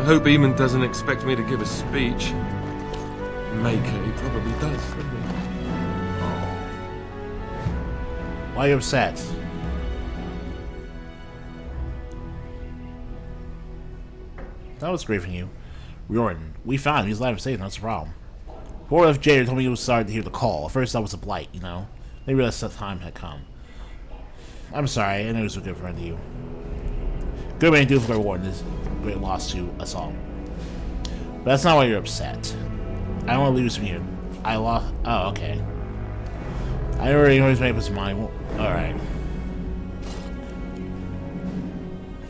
hope Eamon doesn't expect me to give a speech. Maker, he probably does, doesn't he? Why are you upset? That was great from you. Jordan, we found him. He's alive and safe. That's the problem. Poor FJ told me he was sorry to hear the call. At first, that was a blight, you know? They realized the time had come. I'm sorry. I know he was a good friend to you. Good man do for their Warden is a great loss to us all. But that's not why you're upset. I don't want to lose from you. I lost. Oh, okay. I already always made up his mind. Well, alright.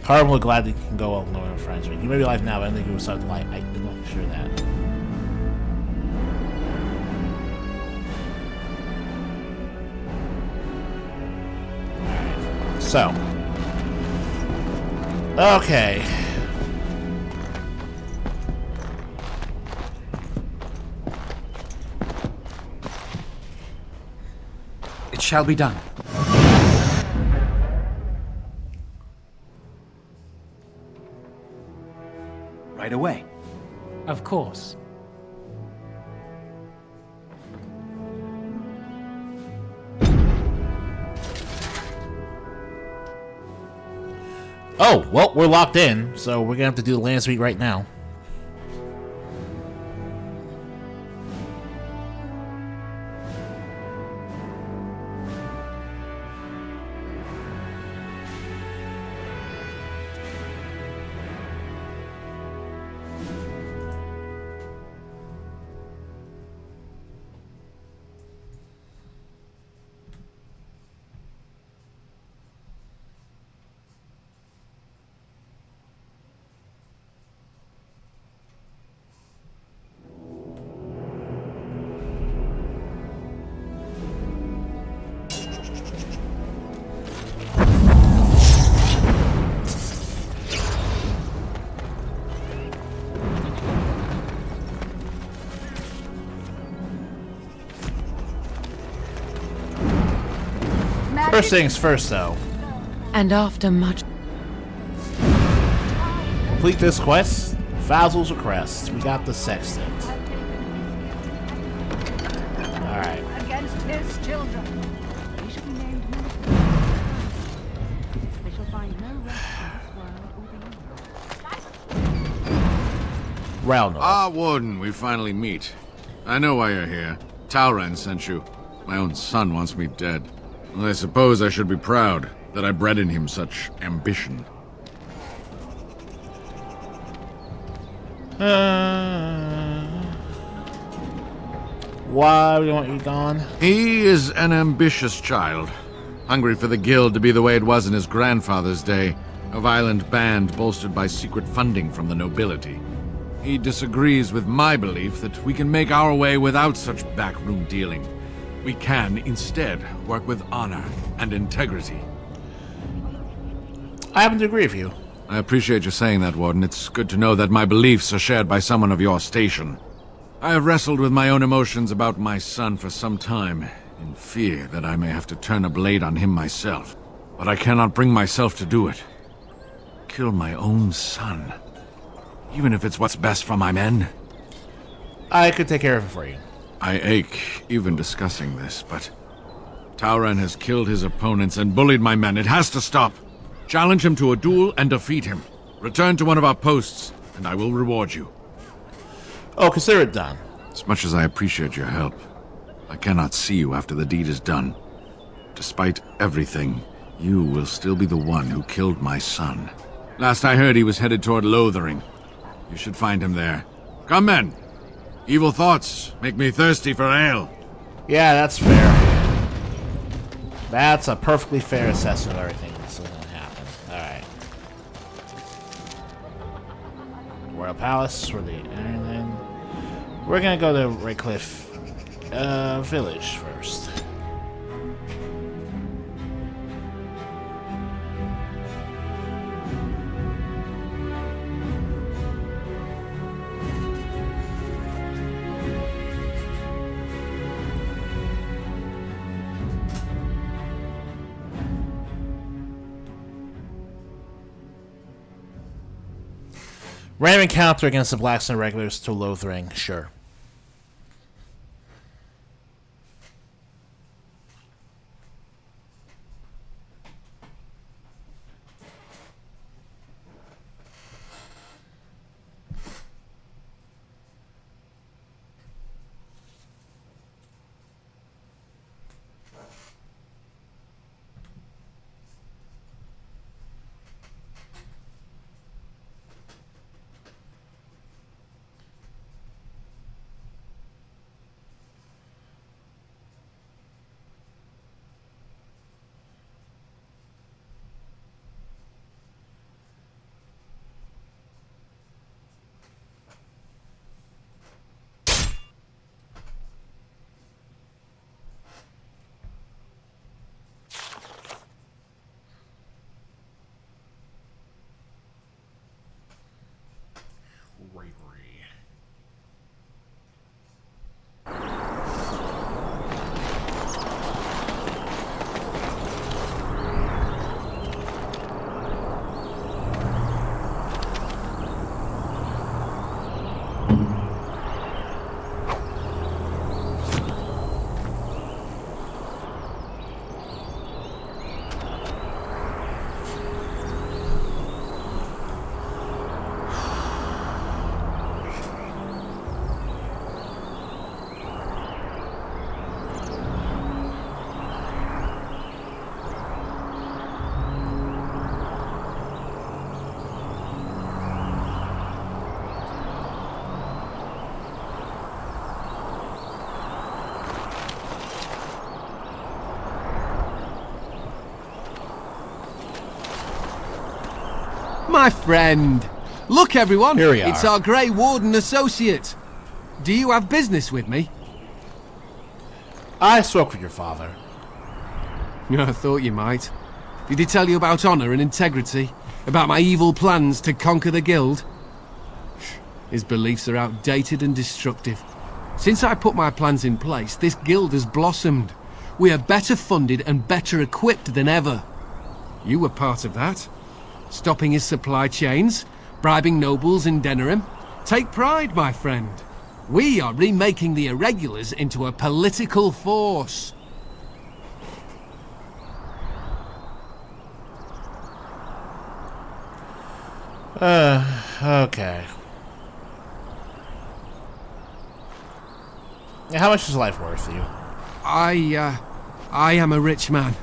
Horribly glad that you can go well knowing our friends. You may be alive now, but I don't think you will start the light. I'm not sure of that. Alright. So. Okay. It shall be done. Right away. Of course. Oh, well, we're locked in, so we're gonna have to do the Landsmeet right now. First things first, though. And after much... Complete this quest. Fazil's request. We got the sextant. Alright. Against his children. He should be named minister. They shall find no rest in this world or beyond. Round Ah, Warden, we finally meet. I know why you're here. Talran sent you. My own son wants me dead. I suppose I should be proud that I bred in him such ambition. Why do you want you gone? He is an ambitious child, hungry for the guild to be the way it was in his grandfather's day, a violent band bolstered by secret funding from the nobility. He disagrees with my belief that we can make our way without such backroom dealing. We can, instead, work with honor and integrity. I happen to agree with you. I appreciate you saying that, Warden. It's good to know that my beliefs are shared by someone of your station. I have wrestled with my own emotions about my son for some time, in fear that I may have to turn a blade on him myself. But I cannot bring myself to do it. Kill my own son. Even if it's what's best for my men. I could take care of it for you. I ache even discussing this, but Talran has killed his opponents and bullied my men. It has to stop. Challenge him to a duel and defeat him. Return to one of our posts, and I will reward you. Oh, consider it done. As much as I appreciate your help, I cannot see you after the deed is done. Despite everything, you will still be the one who killed my son. Last I heard, he was headed toward Lothering. You should find him there. Come, men! Evil thoughts make me thirsty for ale. Yeah, that's fair. That's a perfectly fair assessment of everything that's going to happen. Alright. Royal Palace, and then we're going to go to Redcliffe Village first. Random encounter against the Blacksmith regulars to Lothring, sure. My friend! Look, everyone! Here we are. It's our Grey Warden associate! Do you have business with me? I spoke with your father. I thought you might. Did he tell you about honour and integrity? About my evil plans to conquer the guild? His beliefs are outdated and destructive. Since I put my plans in place, this guild has blossomed. We are better funded and better equipped than ever. You were part of that. Stopping his supply chains, bribing nobles in Denerim. Take pride, my friend. We are remaking the Irregulars into a political force. Okay. How much is life worth to you? I am a rich man.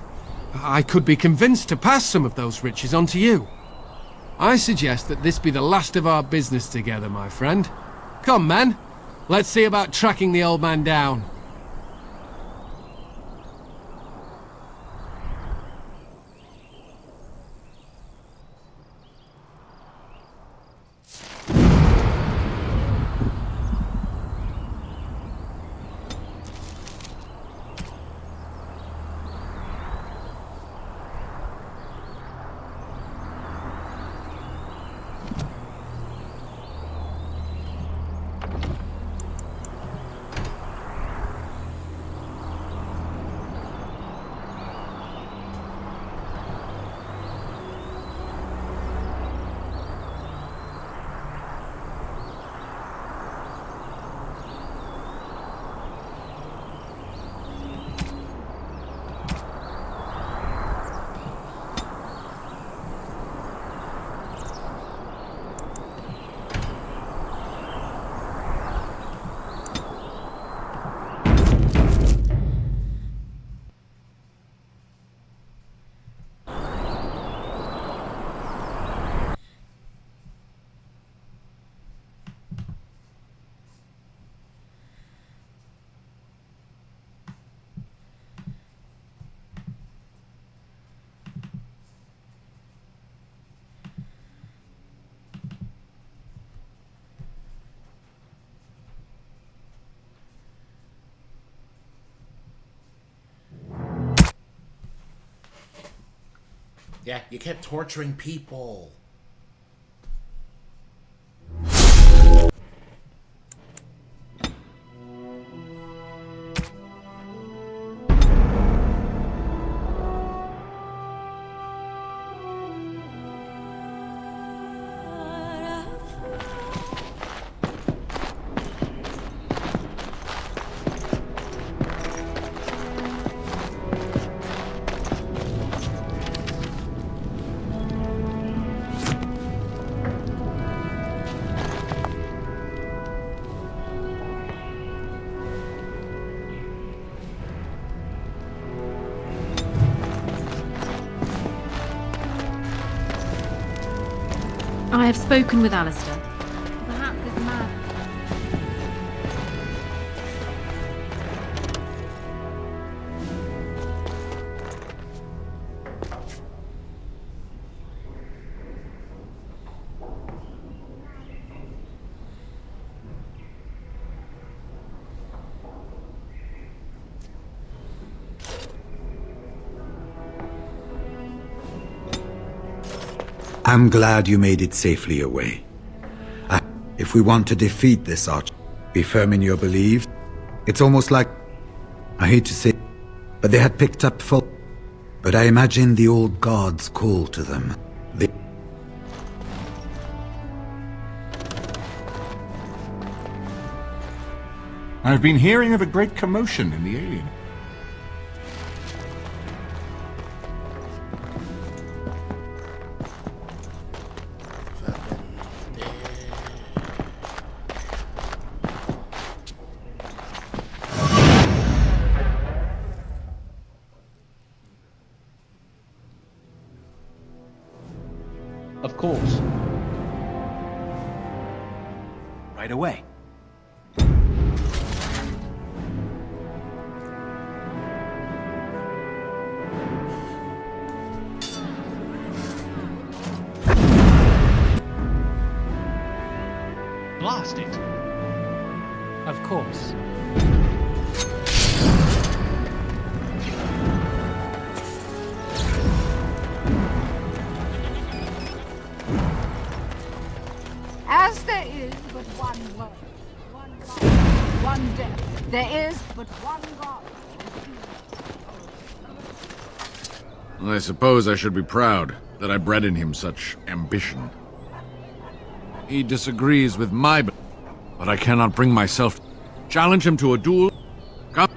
I could be convinced to pass some of those riches on to you. I suggest that this be the last of our business together, my friend. Come, men. Let's see about tracking the old man down. Yeah, you kept torturing people. I have spoken with Alistair. Perhaps this man. I'm glad you made it safely away. If we want to defeat this arch, be firm in your beliefs. It's almost like, I hate to say, but they had picked up full. But I imagine the old gods call to them. I've been hearing of a great commotion in the alien. Of course. Right away. Blast it. Of course. As there is but one world, one life, one death, there is but one God. I suppose I should be proud that I bred in him such ambition. He disagrees with my but I cannot bring myself to challenge him to a duel. Come.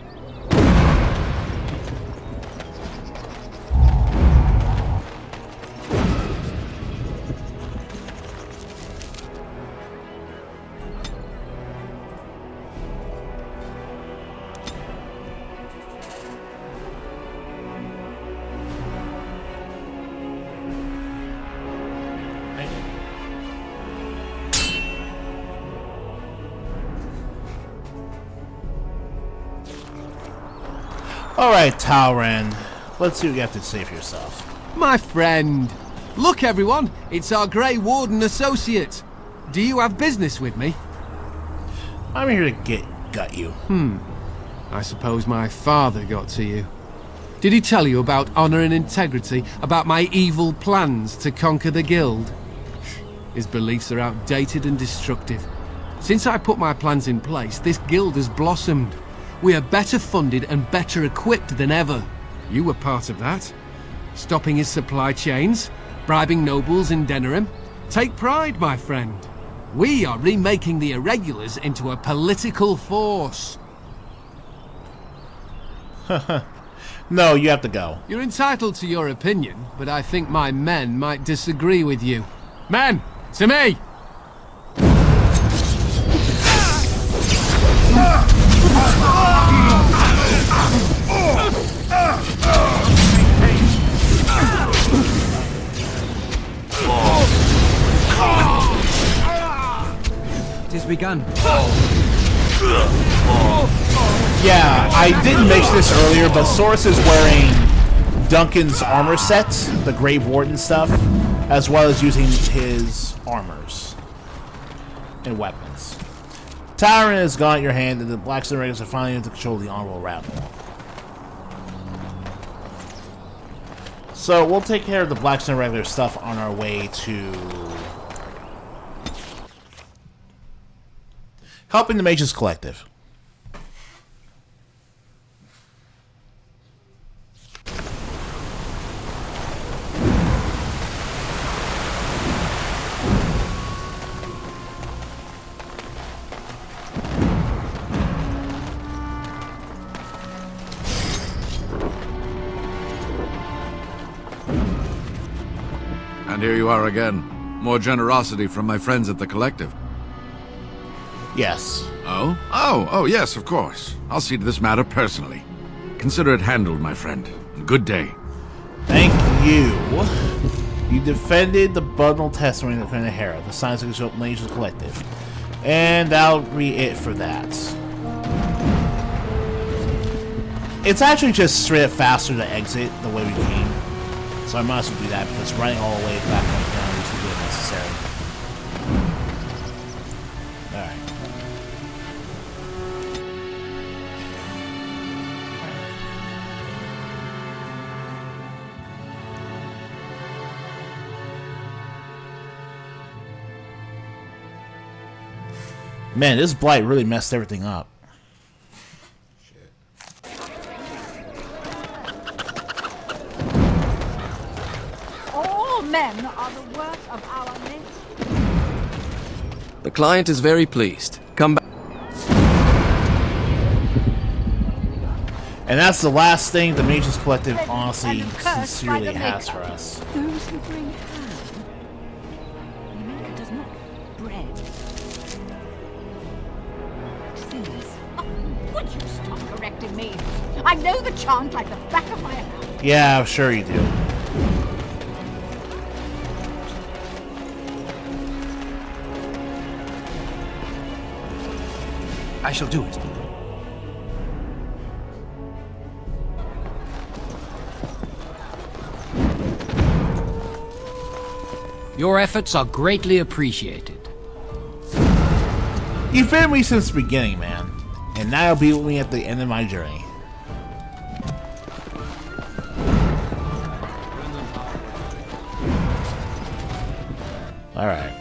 Alright, Talran. Let's see what you have to say for yourself. My friend. Look, everyone. It's our Grey Warden associate. Do you have business with me? I'm here to gut you. I suppose my father got to you. Did he tell you about honor and integrity? About my evil plans to conquer the guild? His beliefs are outdated and destructive. Since I put my plans in place, this guild has blossomed. We are better funded and better equipped than ever. You were part of that. Stopping his supply chains, bribing nobles in Denerim. Take pride, my friend. We are remaking the irregulars into a political force. No, you have to go. You're entitled to your opinion, but I think my men might disagree with you. Men, to me! It has begun. Yeah, I didn't mention this earlier, but Source is wearing Duncan's armor set, the Grey Warden stuff, as well as using his armors and weapons. Tyrant has gone at your hand, and the Blackstone Raiders are finally into control of the honorable rabble. So we'll take care of the Blackstone Regular stuff on our way to helping the Mages Collective. And here you are again. More generosity from my friends at the Collective. Yes. Oh, yes, of course. I'll see to this matter personally. Consider it handled, my friend. Good day. Thank you. You defended the bundle testimony of the Hera, the Science of Nations Collective. And that'll be it for that. It's actually just straight up faster to exit the way we came. So I might as well do that because running all the way back up down is really necessary. Alright. Man, this blight really messed everything up. All men are the work of our nation. The client is very pleased. Come back. And that's the last thing the Mages Collective honestly, sincerely has for us. Those who bring ham. The maker does not bread. Sinners. Oh, would you stop correcting me? I know the chant like the back of my hand. Yeah, I'm sure you do. I shall do it. Your efforts are greatly appreciated. You've been with me since the beginning, man. And now you'll be with me at the end of my journey. Alright.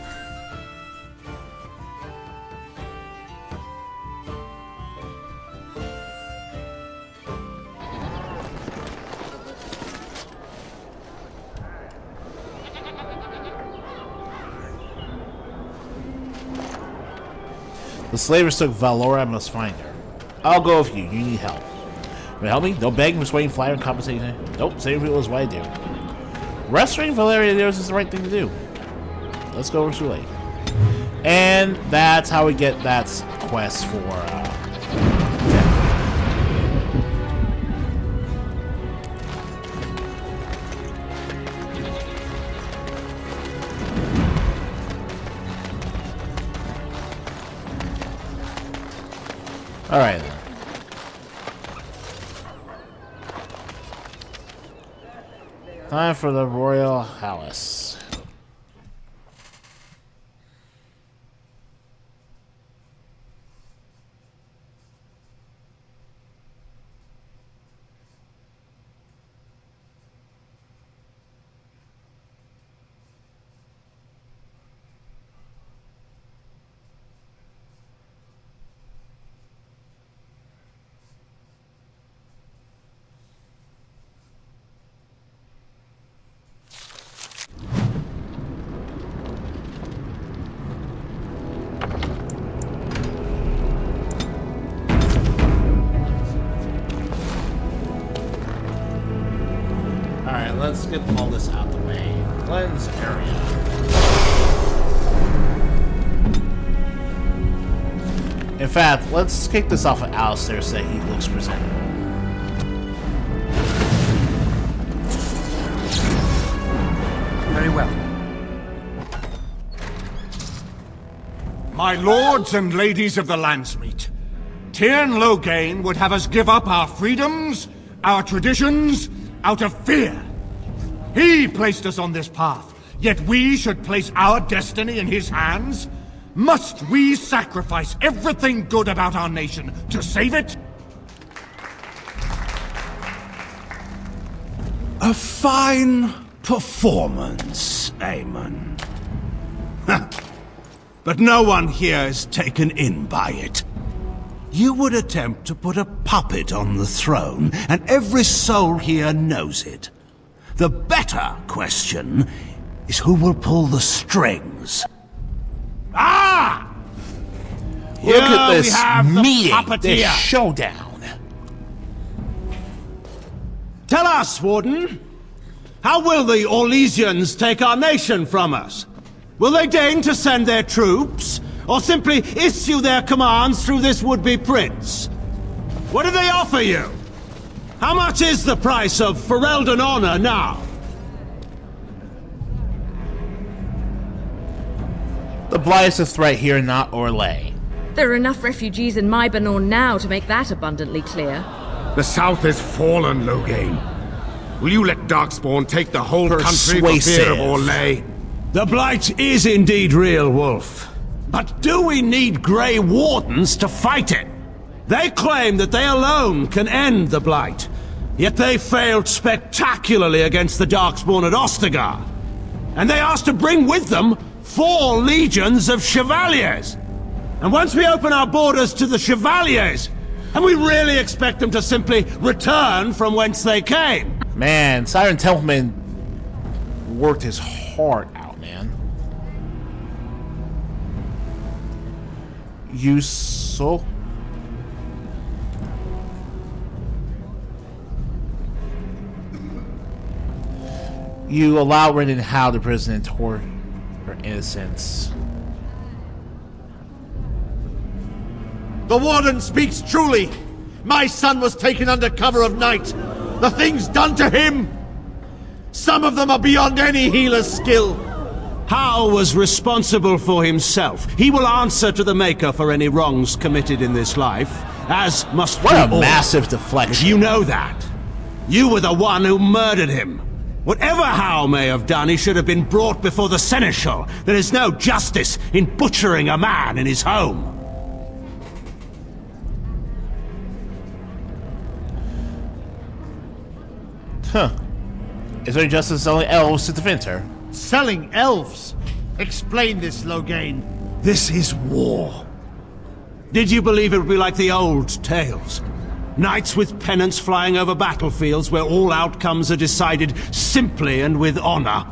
The slavers took Valora. I must find her. I'll go with you. You need help. You help me? Don't beg, persuade, flatter, and compensate. Nope, saving people is what I do. Rescuing Valeria is the right thing to do. Let's go over to late. And that's how we get that quest for Alright then. Time for the Royal Palace. Let's get all this out the way. Cleanse area. In fact, let's kick this off at Alistair so that he looks presentable. Very well. My lords and ladies of the Landsmeet, Tyrn Loghain would have us give up our freedoms, our traditions, out of fear. He placed us on this path, yet we should place our destiny in his hands? Must we sacrifice everything good about our nation to save it? A fine performance, Aemon. But no one here is taken in by it. You would attempt to put a puppet on the throne, and every soul here knows it. The better question is who will pull the strings. Ah! Look at this meeting, this puppeteer. showdown. Tell us, Warden. How will the Orlesians take our nation from us? Will they deign to send their troops, or simply issue their commands through this would-be prince? What do they offer you? How much is the price of Ferelden honor now? The Blight is a threat here, not Orlais. There are enough refugees in Mybanor now to make that abundantly clear. The south has fallen, Loghain. Will you let Darkspawn take the whole country for fear of Orlais? The Blight is indeed real, Wolf. But do we need Grey Wardens to fight it? They claim that they alone can end the Blight, yet they failed spectacularly against the Darkspawn at Ostagar. And they asked to bring with them 4 legions of Chevaliers. And once we open our borders to the Chevaliers, and we really expect them to simply return from whence they came? Man, Siren Templeman worked his heart out, man. Useful. You allow Ren and Hal to prison and toward her innocence. The Warden speaks truly. My son was taken under cover of night. The things done to him, some of them are beyond any healer's skill. Hal was responsible for himself. He will answer to the Maker for any wrongs committed in this life, as must we all. What a massive deflection. You know that. You were the one who murdered him. Whatever Hal may have done, he should have been brought before the Seneschal. There is no justice in butchering a man in his home. Huh. Is there justice selling elves to defend her? Selling elves? Explain this, Loghain. This is war. Did you believe it would be like the old tales? Knights with pennants flying over battlefields where all outcomes are decided simply and with honor.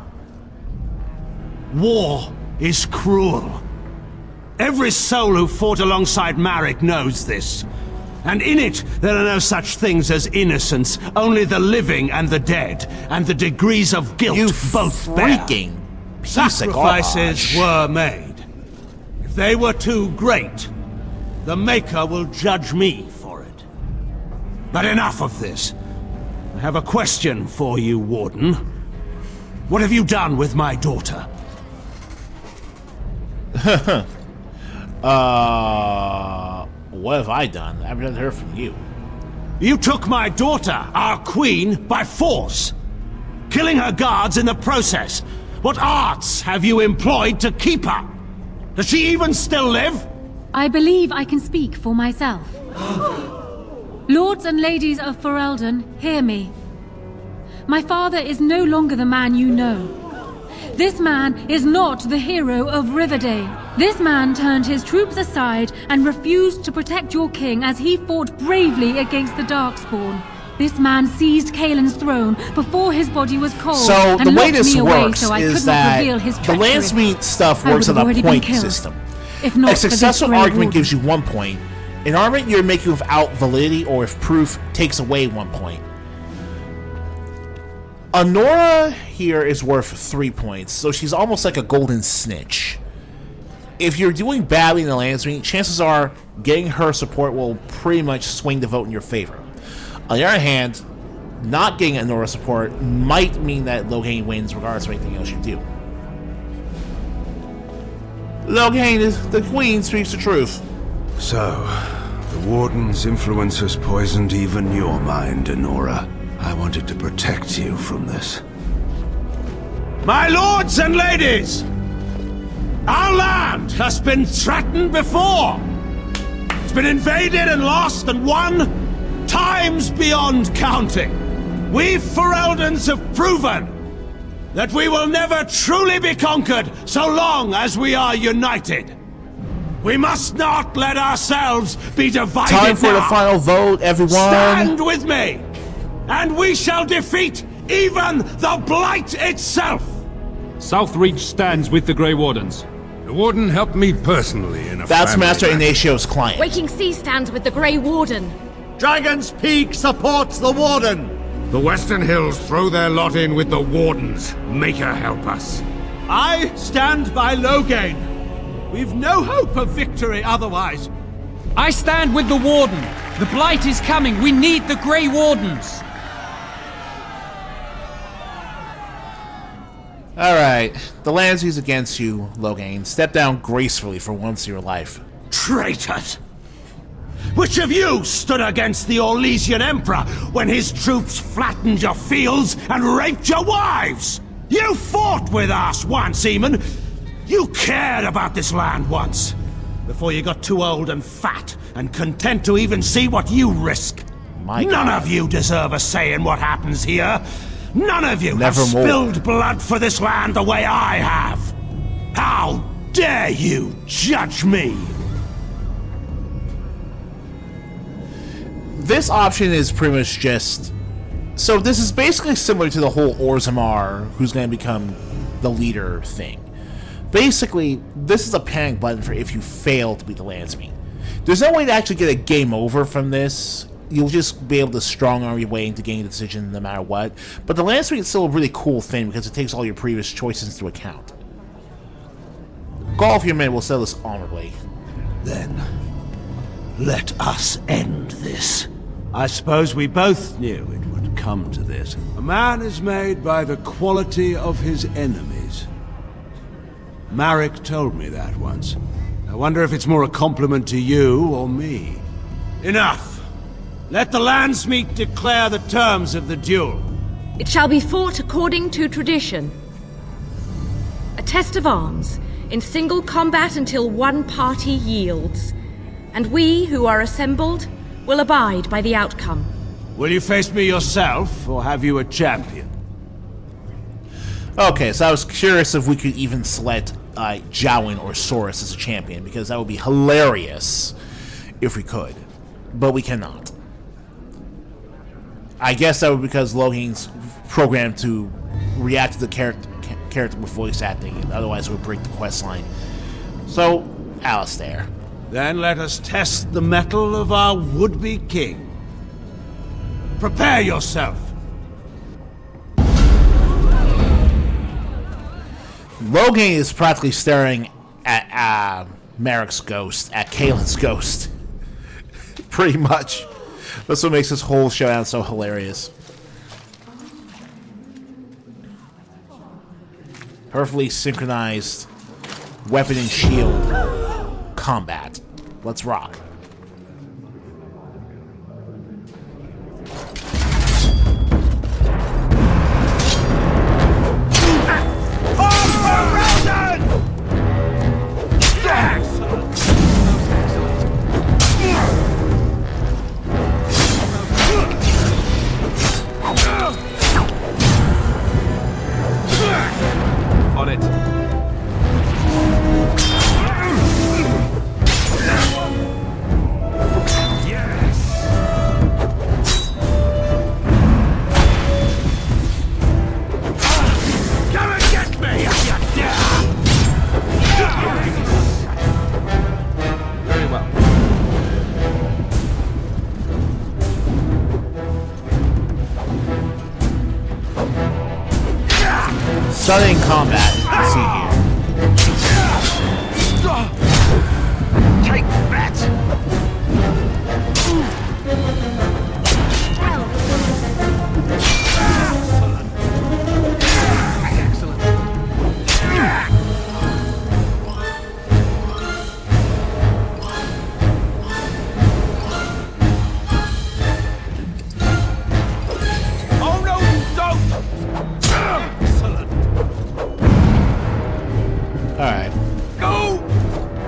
War is cruel. Every soul who fought alongside Marek knows this. And in it, there are no such things as innocence, only the living and the dead, and the degrees of guilt both bear. Sacrifices were made. If they were too great, the Maker will judge me for it. But enough of this. I have a question for you, Warden. What have you done with my daughter? What have I done? I haven't heard from you. You took my daughter, our queen, by force, killing her guards in the process. What arts have you employed to keep her? Does she even still live? I believe I can speak for myself. Lords and ladies of Ferelden, hear me. My father is no longer the man you know. This man is not the hero of Riverdale. This man turned his troops aside and refused to protect your king as he fought bravely against the Darkspawn. This man seized Kaelin's throne before his body was cold So and the way locked this me away works so I is could not that reveal his the treachery. Landsmeet stuff I works would on have a already been point killed, system. if not A for this successful Grey argument Warden. gives you 1 point. An argument you're making without validity or if proof takes away 1 point. Honora here is worth 3 points, so she's almost like a golden snitch. If you're doing badly in the Landsmeet, chances are getting her support will pretty much swing the vote in your favor. On the other hand, not getting Honora support might mean that Loghain wins regardless of anything else you do. Loghain is the queen speaks the truth. So, the Warden's influence has poisoned even your mind, Honora. I wanted to protect you from this. My lords and ladies! Our land has been threatened before! It's been invaded and lost and won times beyond counting. We Fereldans have proven that we will never truly be conquered so long as we are united. We must not let ourselves be divided. Time for the final vote, everyone. Stand with me, and we shall defeat even the Blight itself. Southreach stands with the Grey Wardens. The Warden helped me personally in a That's family Master matter. Ignatio's client. Waking Sea stands with the Grey Warden. Dragon's Peak supports the Warden. The Western Hills throw their lot in with the Wardens. Make her help us. I stand by Loghain. We've no hope of victory otherwise. I stand with the Warden. The Blight is coming. We need the Grey Wardens. Alright, the Landsmeet's against you, Loghain. Step down gracefully for once in your life. Traitors! Which of you stood against the Orlesian Emperor when his troops flattened your fields and raped your wives? You fought with us once, Eamon. You cared about this land once, before you got too old and fat and content to even see what you risk. None of you deserve a say in what happens here. None of you have spilled blood for this land the way I have. How dare you judge me? This option is pretty much just... So this is basically similar to the whole Orzammar, who's going to become the leader thing. Basically, this is a panic button for if you fail to beat the Landsmeet. There's no way to actually get a game over from this. You'll just be able to strong-arm your way into getting a decision no matter what. But the Landsmeet is still a really cool thing because it takes all your previous choices into account. Go off your men, we'll settle this honorably. Then, let us end this. I suppose we both knew it would come to this. A man is made by the quality of his enemies. Marek told me that once. I wonder if it's more a compliment to you or me. Enough! Let the Landsmeet declare the terms of the duel. It shall be fought according to tradition. A test of arms, in single combat until one party yields. And we, who are assembled, will abide by the outcome. Will you face me yourself, or have you a champion? Okay, so I was curious if we could even select Jowen or Soros as a champion, because that would be hilarious if we could. But we cannot. I guess that would be because Loghain's programmed to react to the character with voice acting, and otherwise it would break the quest line. So, Alistair. Then let us test the mettle of our would-be king. Prepare yourself. Loghain is practically staring at Marek's ghost, at Kaylin's ghost. Pretty much. That's what makes this whole showdown so hilarious. Perfectly synchronized weapon and shield combat. Let's rock. On it. Stunning combat, as you can see here. Take that! Excellent. Oh no, don't! Excellent. Alright. Go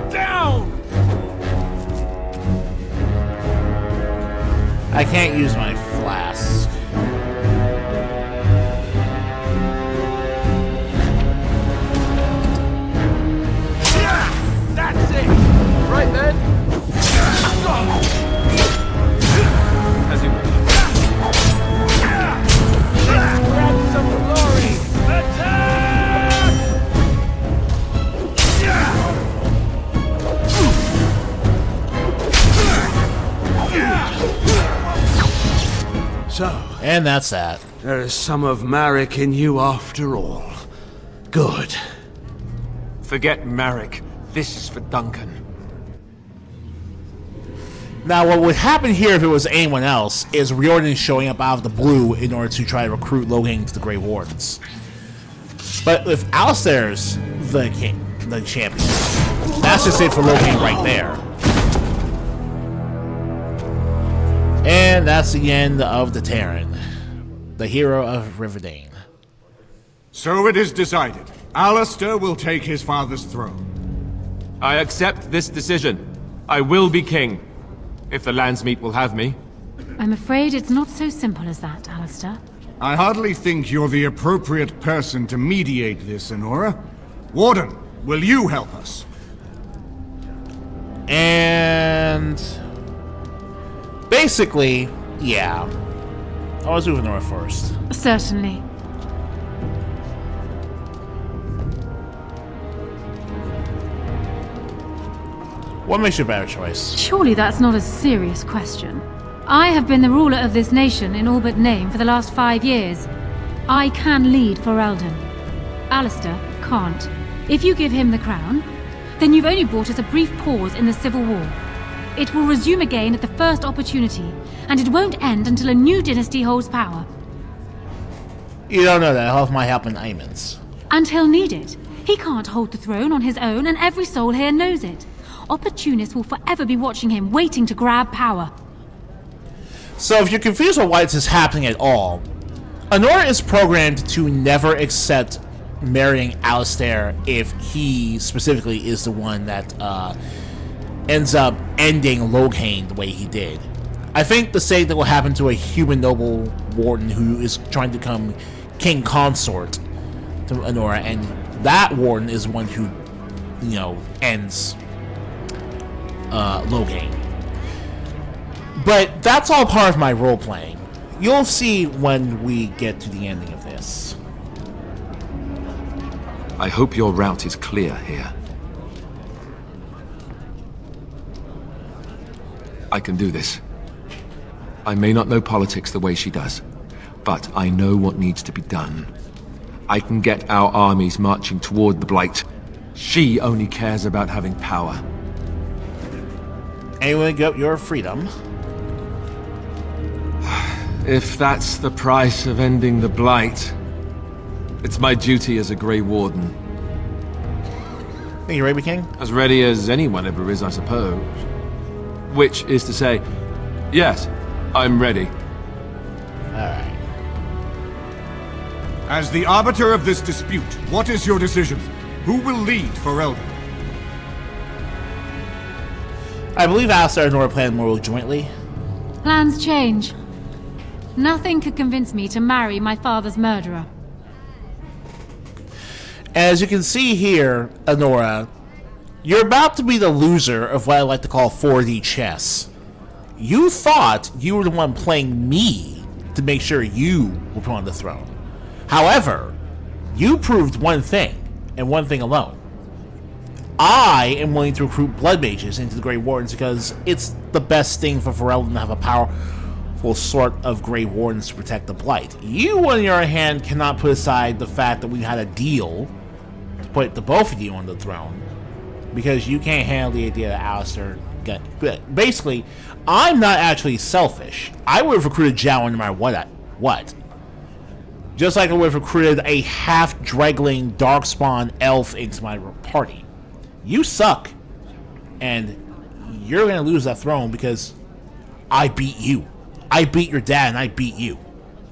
down! I can't use my flask. Yeah, that's it! Right then. As you wish. Let's grab some glory! Attack! So, and that's that. There is some of Marek in you after all. Good. Forget Marek. This is for Duncan. Now, what would happen here if it was anyone else is Riordan showing up out of the blue in order to try to recruit Loghain to the Grey Wardens. But if Alistair's the king, the champion, that's just it for Loghain right there. And that's the end of the Terran, the hero of Riverdane. So it is decided. Alistair will take his father's throne. I accept this decision. I will be king, if the Landsmeet will have me. I'm afraid it's not so simple as that, Alistair. I hardly think you're the appropriate person to mediate this, Honora. Warden, will you help us? And basically, yeah. I'll do Honora first. Certainly. What makes you a better choice? Surely that's not a serious question. I have been the ruler of this nation in all but name for the last 5 years. I can lead Ferelden. Alistair can't. If you give him the crown, then you've only brought us a brief pause in the Civil War. It will resume again at the first opportunity, and it won't end until a new dynasty holds power. You don't know that. Health might happen in Aemons. And he'll need it. He can't hold the throne on his own, and every soul here knows it. Opportunists will forever be watching him, waiting to grab power. So if you're confused on why this is happening at all, Honora is programmed to never accept marrying Alistair if he specifically is the one that ends up ending Loghain the way he did. I think the same thing will happen to a human noble warden who is trying to become king consort to Honora, and that warden is one who, ends Loghain. But that's all part of my role-playing. You'll see when we get to the ending of this. I hope your route is clear here. I can do this. I may not know politics the way she does, but I know what needs to be done. I can get our armies marching toward the Blight. She only cares about having power. Anyone get your freedom? If that's the price of ending the Blight, it's my duty as a Grey Warden. Are you ready, King? As ready as anyone ever is, I suppose. Which is to say, yes, I'm ready. Alright. As the arbiter of this dispute, what is your decision? Who will lead Ferelden? I believe Alistair and Nora plan more jointly. Plans change. Nothing could convince me to marry my father's murderer. As you can see here, Honora, you're about to be the loser of what I like to call 4D chess. You thought you were the one playing me to make sure you were put on the throne. However, you proved one thing, and one thing alone. I am willing to recruit blood mages into the Grey Wardens because it's the best thing for Ferelden to have a powerful sort of Grey Wardens to protect the Blight. You, on your hand, cannot put aside the fact that we had a deal to put the both of you on the throne because you can't handle the idea that Alistair got. Basically, I'm not actually selfish. I would have recruited Jowan no matter what. Just like I would have recruited a half-draggling darkspawn elf into my party. You suck, and you're going to lose that throne because I beat you. I beat your dad, and I beat you.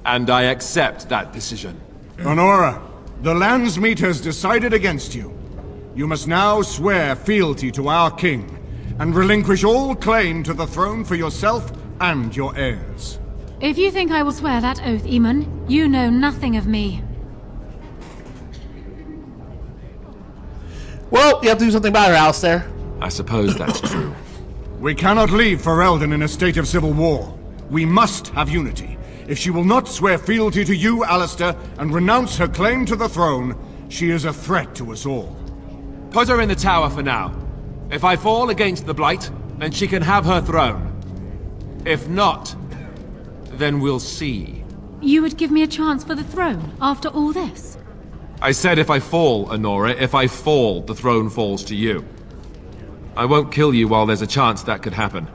And I accept that decision. Honora, the Landsmeet has decided against you. You must now swear fealty to our king, and relinquish all claim to the throne for yourself and your heirs. If you think I will swear that oath, Eamon, you know nothing of me. Well, you have to do something about it, Alistair. I suppose that's true. We cannot leave Ferelden in a state of civil war. We must have unity. If she will not swear fealty to you, Alistair, and renounce her claim to the throne, she is a threat to us all. Put her in the tower for now. If I fall against the Blight, then she can have her throne. If not, then we'll see. You would give me a chance for the throne after all this? I said if I fall, Honora. If I fall, the throne falls to you. I won't kill you while there's a chance that could happen.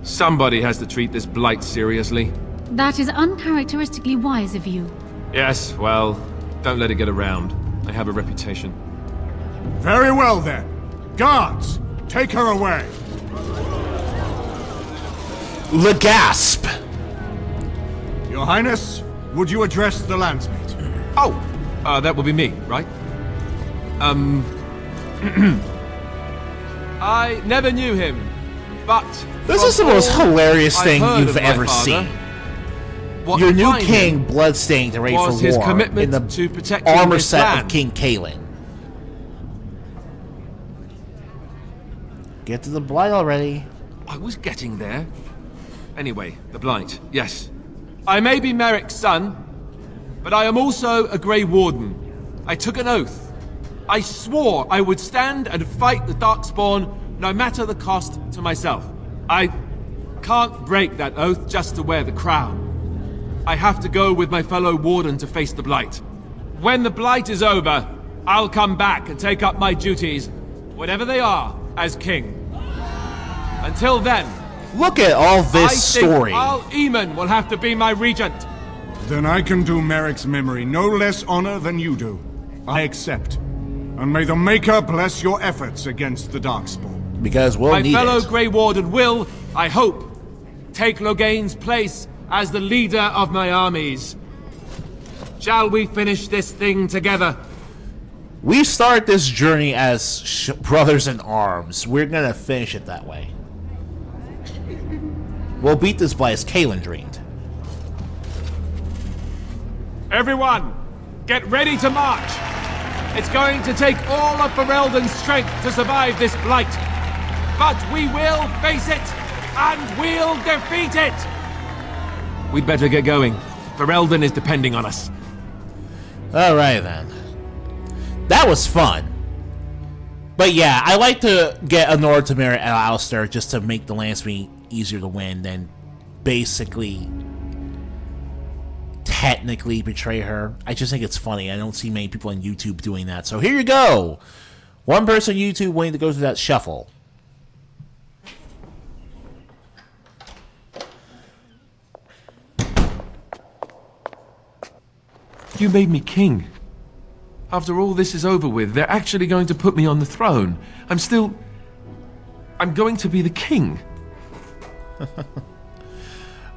Somebody has to treat this Blight seriously. That is uncharacteristically wise of you. Yes, well, Don't let it get around. I have a reputation. Very well then. Guards, take her away. The gasp! Your Highness, would you address the Landsmeet? Oh, that will be me, right? I never knew him, but... This is the most hilarious thing you've ever father, seen. Your new king, bloodstained and ready for war, his commitment in the to protect armor his set land. of King Kaelin. Get to the Blight already. I was getting there. Anyway, the Blight, yes. I may be Merrick's son, but I am also a Grey Warden. I took an oath. I swore I would stand and fight the Darkspawn, no matter the cost to myself. I can't break that oath just to wear the crown. I have to go with my fellow Warden to face the Blight. When the Blight is over, I'll come back and take up my duties, whatever they are, as king. Until then... Look at all this story. Al Eamon will have to be my regent. Then I can do Merrick's memory no less honor than you do. I accept. And may the Maker bless your efforts against the Darkspawn. Because we'll need it. My fellow Grey Warden will, I hope, take Loghain's place as the leader of my armies. Shall we finish this thing together? We start this journey as brothers in arms. We're gonna finish it that way. We'll beat this Blight as Kaelin dreamed. Everyone, get ready to march. It's going to take all of Ferelden's strength to survive this Blight. But we will face it, and we'll defeat it! We'd better get going. Ferelden is depending on us. Alright then. That was fun. But yeah, I like to get Anora, Tamara, and Alistair just to make the Landsmeet easier to win than basically technically betray her. I just think it's funny. I don't see many people on YouTube doing that. So here you go. One person on YouTube waiting to go through that shuffle. You made me king. After all this is over with, they're actually going to put me on the throne. I'm going to be the king.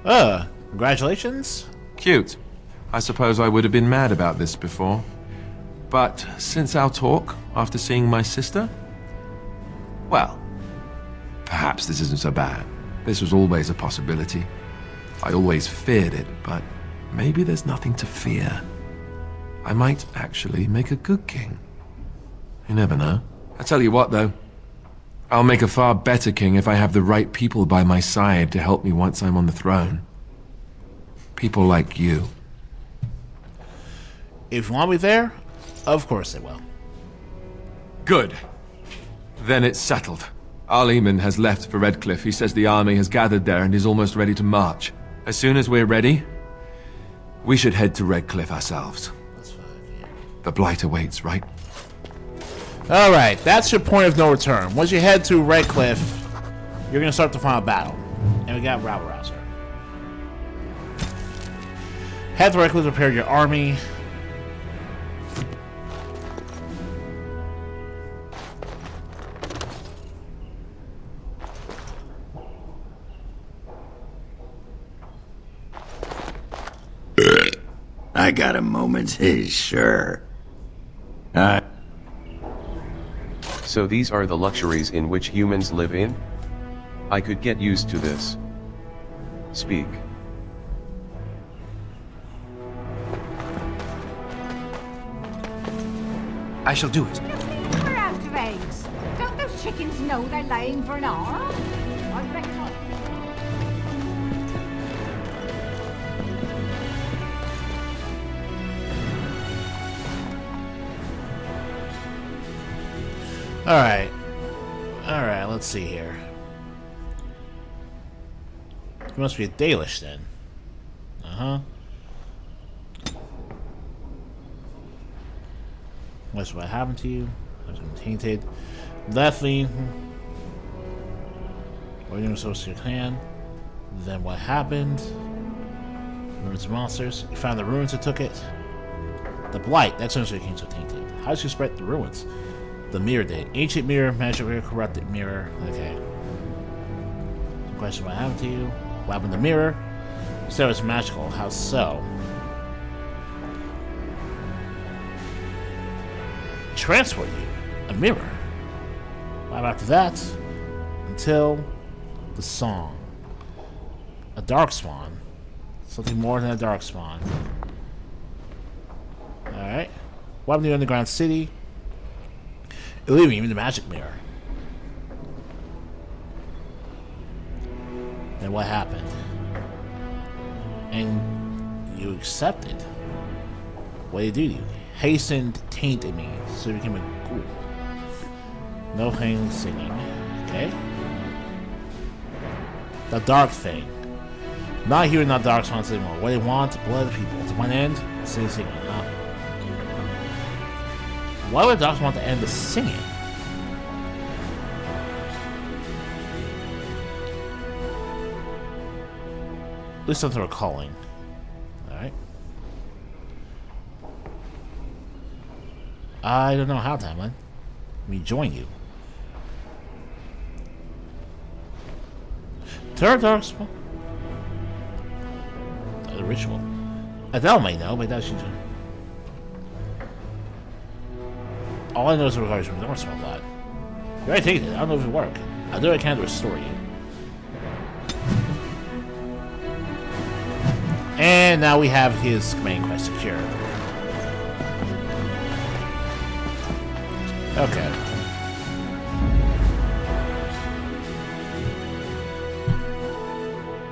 Congratulations. Cute. I suppose I would have been mad about this before. But since our talk, after seeing my sister, well, perhaps this isn't so bad. This was always a possibility. I always feared it, but maybe there's nothing to fear. I might actually make a good king. You never know. I tell you what, though. I'll make a far better king if I have the right people by my side to help me once I'm on the throne. People like you. If you want me there, of course they will. Good. Then it's settled. Al Eamon has left for Redcliffe. He says the army has gathered there and is almost ready to march. As soon as we're ready, we should head to Redcliffe ourselves. That's fine, yeah. The Blight awaits, right? Alright, that's your point of no return. Once you head to Redcliffe, you're going to start the final battle. And we got Rabble Rouser. Head to Redcliffe to prepare your army. I got a moment, sure. So these are the luxuries in which humans live in? I could get used to this. Speak. I shall do it. We're out of eggs. Don't those chickens know they're laying for an hour? I reckon not. Alright. Alright, let's see here. It must be a Dalish then. Uh-huh. What's what happened to you? I've been tainted. Definitely. What are you doing so to your clan? Then what happened? Ruins of monsters. You found the ruins that took it. The Blight, that essentially became so tainted. How did she spread the ruins? The mirror did. Ancient mirror, magic mirror, corrupted mirror. Okay. Some question what happened to you? What happened to the mirror? You said it was magical. How so? Transport you. A mirror. What after that? Until the song. A dark swan. Something more than a dark swan. Alright. What happened to the underground city? Even the magic mirror. And what happened? And you accepted. What did you do? Hastened tainted me, so you became a ghoul. No hanging singing. Okay. The dark thing. Not hearing that dark songs anymore. What they want, blood of people. To one end, singing. Huh? Why would the dogs want to end the singing? At least something we're calling. Alright. I don't know how, Tamlin. Let me join you. Third dark spell. The ritual. Adele may know, but that should. All I know is it requires from the North Small Lad. You already taken it. I don't know if it will work. I'll do what I can to restore you. And now we have his main quest secured. Okay.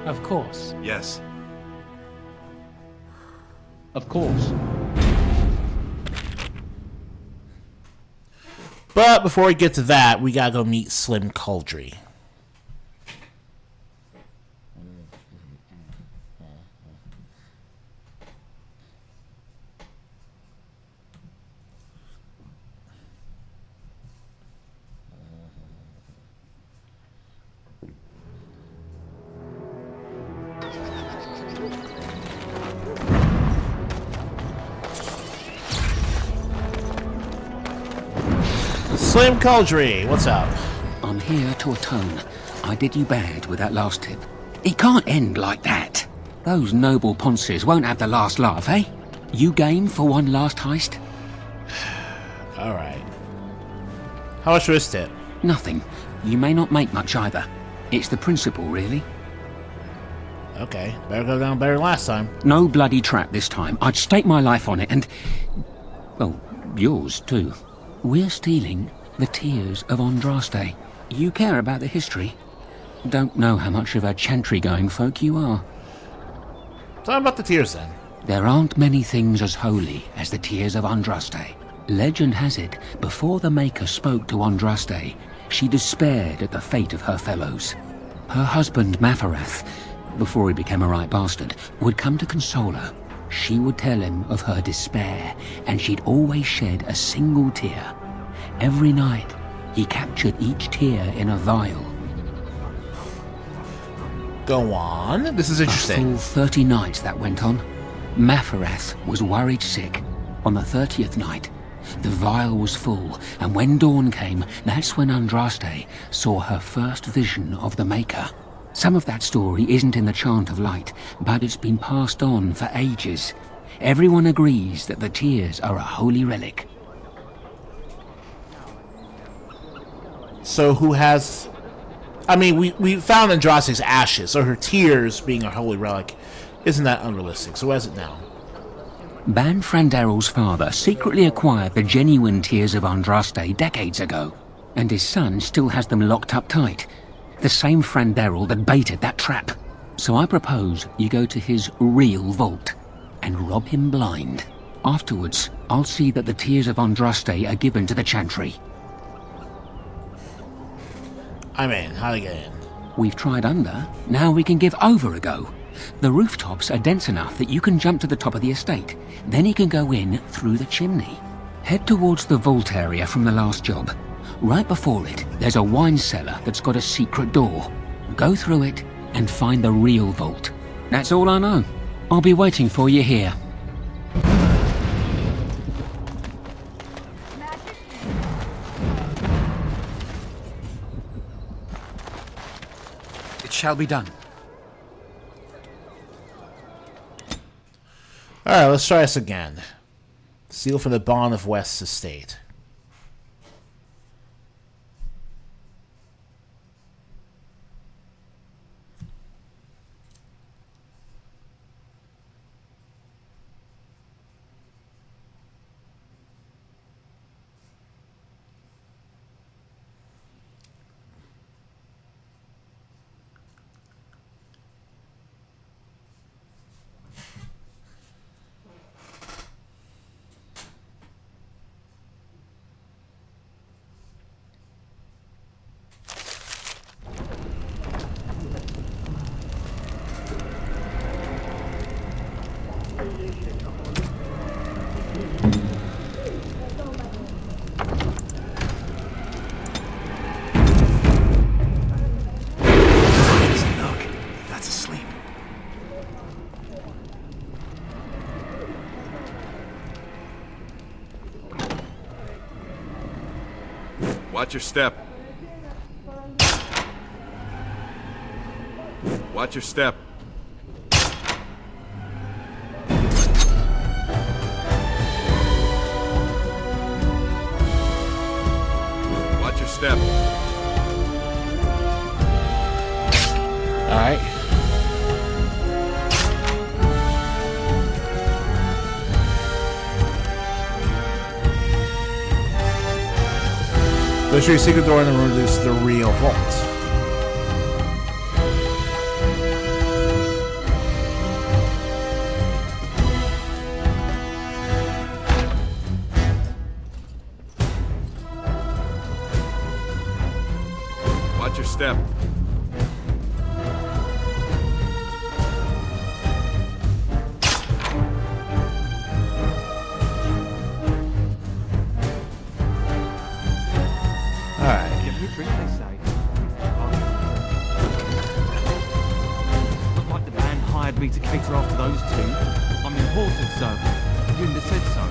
Of course. Yes. Of course. But before we get to that, we gotta go meet Slim Cauldry. Slim Cauldry, what's up? I'm here to atone. I did you bad with that last tip. It can't end like that. Those noble ponces won't have the last laugh, eh? You game for one last heist? Alright. How much was it? Nothing. You may not make much either. It's the principle, really. Okay, better go down better than last time. No bloody trap this time. I'd stake my life on it and... well, yours too. We're stealing the tears of Andraste. You care about the history? Don't know how much of a chantry-going folk you are. Tell me about the tears then. There aren't many things as holy as the tears of Andraste. Legend has it, before the Maker spoke to Andraste, she despaired at the fate of her fellows. Her husband, Mafarath, before he became a right bastard, would come to console her. She would tell him of her despair, and she'd always shed a single tear. Every night, he captured each tear in a vial. Go on. This is interesting. A full 30 nights that went on. Mafarath was worried sick. On the 30th night, the vial was full, and when dawn came, that's when Andraste saw her first vision of the Maker. Some of that story isn't in the Chant of Light, but it's been passed on for ages. Everyone agrees that the tears are a holy relic. So who has... I mean, we found Andraste's ashes, so her tears being a holy relic isn't that unrealistic. So who has it now? Ban Frandarel's father secretly acquired the genuine tears of Andraste decades ago, and his son still has them locked up tight. The same Frandarel that baited that trap. So I propose you go to his real vault and rob him blind. Afterwards, I'll see that the tears of Andraste are given to the Chantry. I'm in. How to get in? We've tried under. Now we can give over a go. The rooftops are dense enough that you can jump to the top of the estate. Then you can go in through the chimney. Head towards the vault area from the last job. Right before it, there's a wine cellar that's got a secret door. Go through it and find the real vault. That's all I know. I'll be waiting for you here. shall be done. Alright, let's try this again. Seal from the Bond of West Estate. Watch your step. Watch your step. Watch your step. All right. Go through your secret door and then release the real vault. Watch your step. Me to cater after those two. I'm important, sir. Linda said so.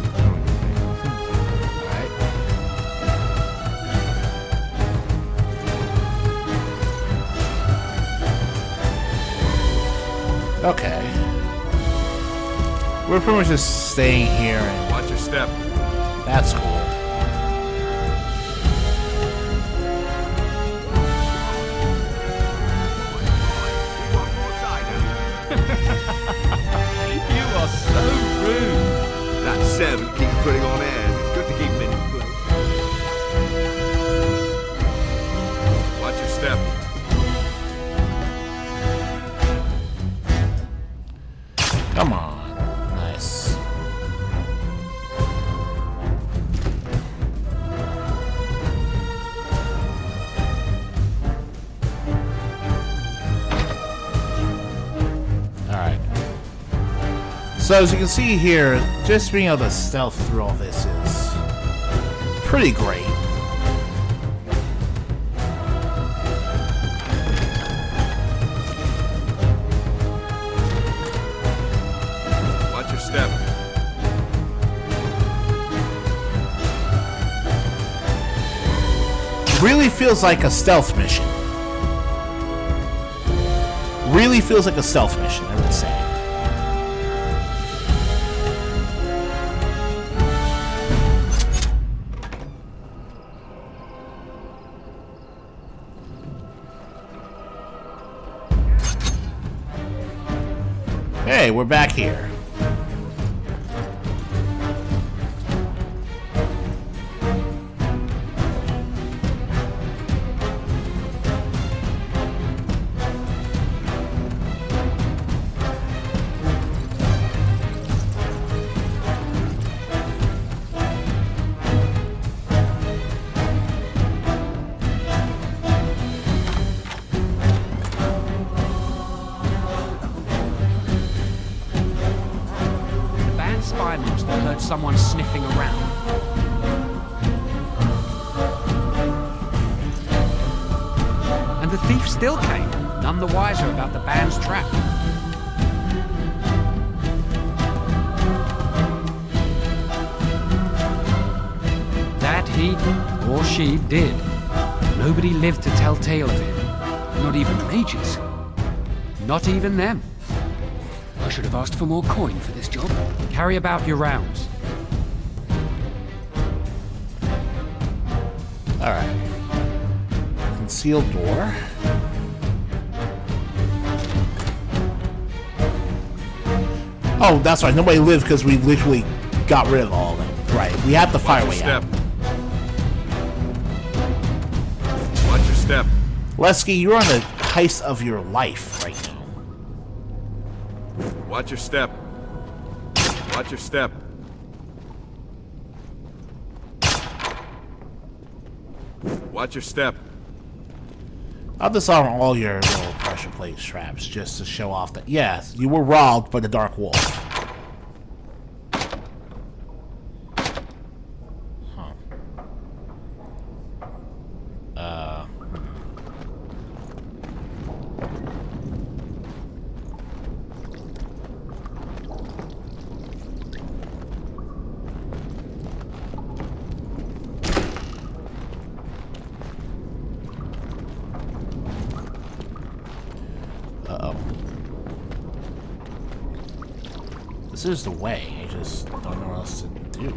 Okay. We're pretty much just staying here and watch your step. That's cool. You are so rude. That servant keeps putting on airs. It's good to keep him in place. Watch your step. Come on. Nice. Alright. So as you can see here, just being able to stealth through all this is pretty great. Watch your step. Really feels like a stealth mission. Really feels like a stealth mission, I would say. Hey, we're back here. Someone sniffing around. And the thief still came, none the wiser about the band's trap. That he or she did. Nobody lived to tell tale of it, not even mages. Not even them. I should have asked for more coin for this job. Carry about your rounds. Alright. Concealed door. Oh, that's right. Nobody lived because we literally got rid of all of them. Right. We have to find a way out. Watch your step. Lesky, you're on the heist of your life right now. Watch your step. Watch your step. Watch your step. I'll disarm all your little pressure plate straps just to show off that, yes, you were robbed by the Dark Wolf. Huh. Uh-oh. This is the way, I just don't know what else to do.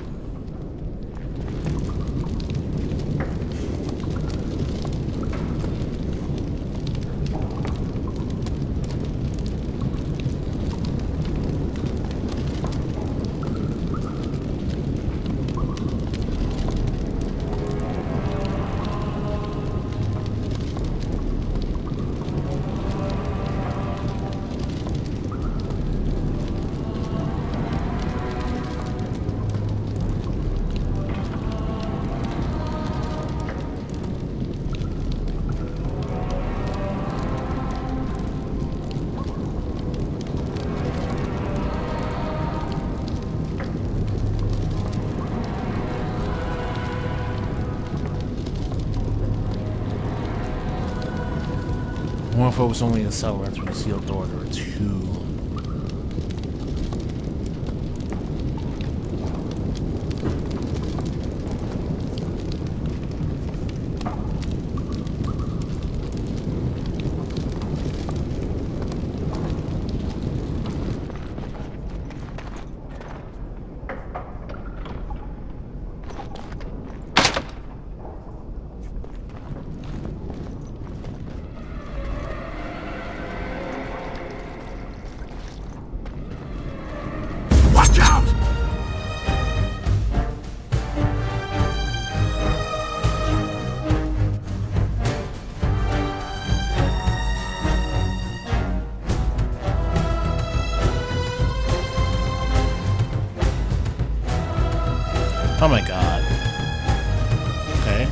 More focus only in the cellar through the sealed door. There are two. Watch out! Oh my god. Okay.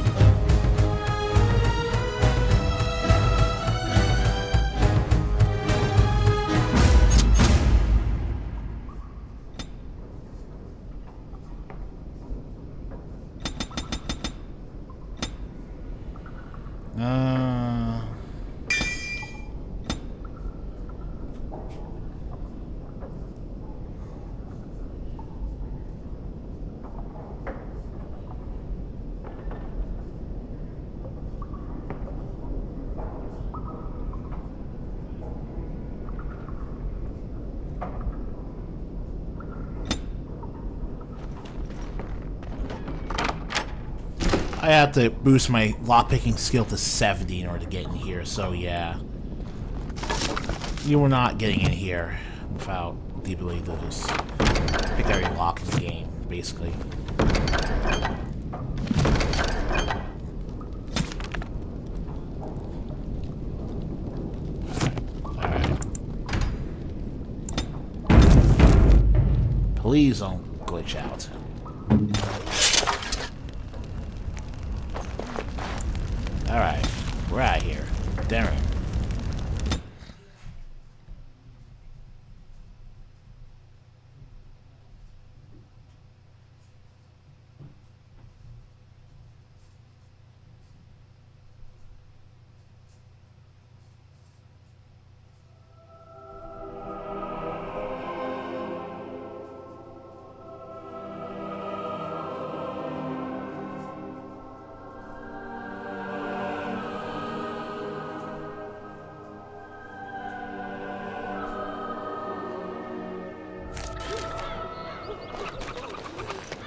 I have to boost my lockpicking skill to 70 in order to get in here, so yeah. You were not getting in here without the ability to just pick every lock in the game, basically. Alright. Please don't glitch out. Alright, we're out of here. Darren.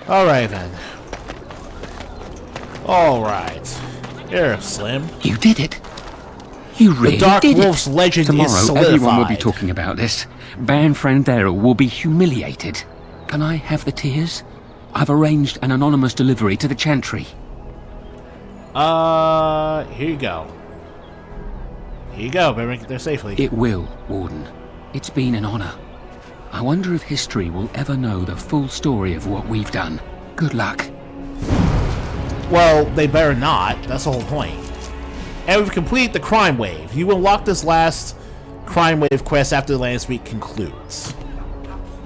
Alright then. Alright. Here, Slim. You did it. You really the Dark did Wolf's it. legend Tomorrow, is solidified. everyone will be talking about this. Baron Frandero will be humiliated. Can I have the tears? I've arranged an anonymous delivery to the Chantry. Here you go. Here you go, better make it there safely. It will, Warden. It's been an honor. I wonder if history will ever know the full story of what we've done. Good luck. Well, they better not. That's the whole point. And we've completed the crime wave. You unlock this last crime wave quest after the Landsmeet concludes.